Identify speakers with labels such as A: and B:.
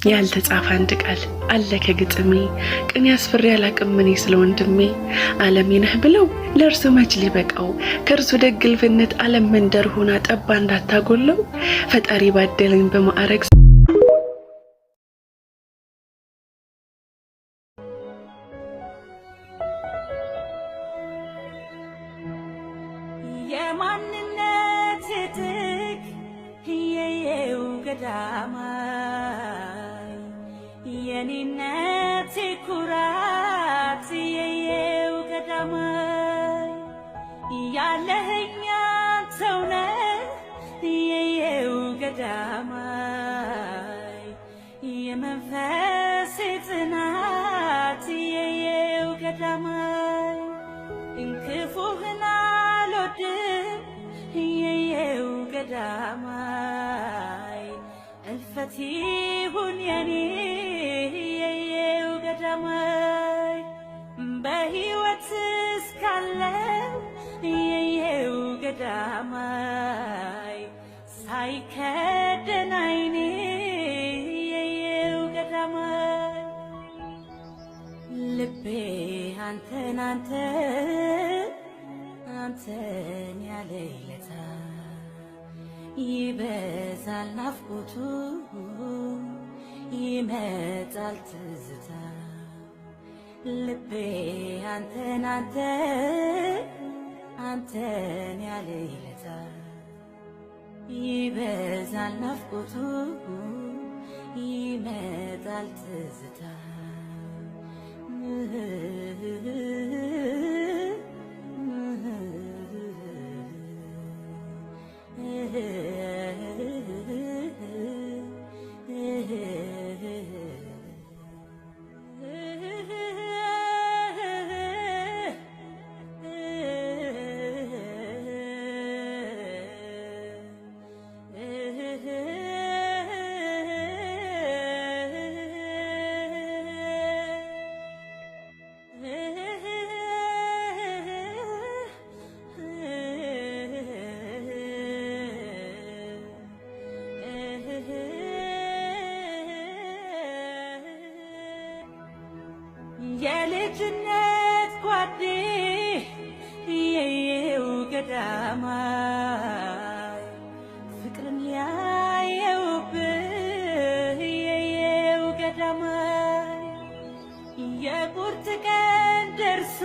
A: ያልተጻፈ አንድ ቃል አለ ከግጥሜ ቅን ያስፈሪ ያላቅም እኔ ስለ ወንድሜ ዓለሜ ነህ ብለው ለእርሱ መች ሊበቃው ከእርሱ ደግልፍነት ዓለም መንደር ሆና ጠባ እንዳታጎለው ፈጣሪ ባደለኝ በማዕረግ
B: የማንነት ትክ የየው ገዳማይ የኔነት ኩራት የየው ገዳማይ ያለህኛ ተውነ የየው ገዳማይ የመንፈስ ጽናት የየው ገዳማይ እንክፉህና ሎድም የየው ገዳማይ እልፈቲሁን የኔ የየው ገዳማይ በሕይወት እስካለው የየው ገዳማይ ሳይከደን ዓይኔ የየው ገዳማይ ልቤ አንተን አንተን ያለ ይለታ ይበዛል ናፍቆቱ ይመጣል ትዝታ ልቤ አንተን ያለ ይለታ ይበዛል ናፍቆቱ ይመጣል ትዝታ የልጅነት ጓዴ የየው ገዳማይ ፍቅርን ያየውብህ የየው ገዳማይ የቁርጥ ቀን ደርሶ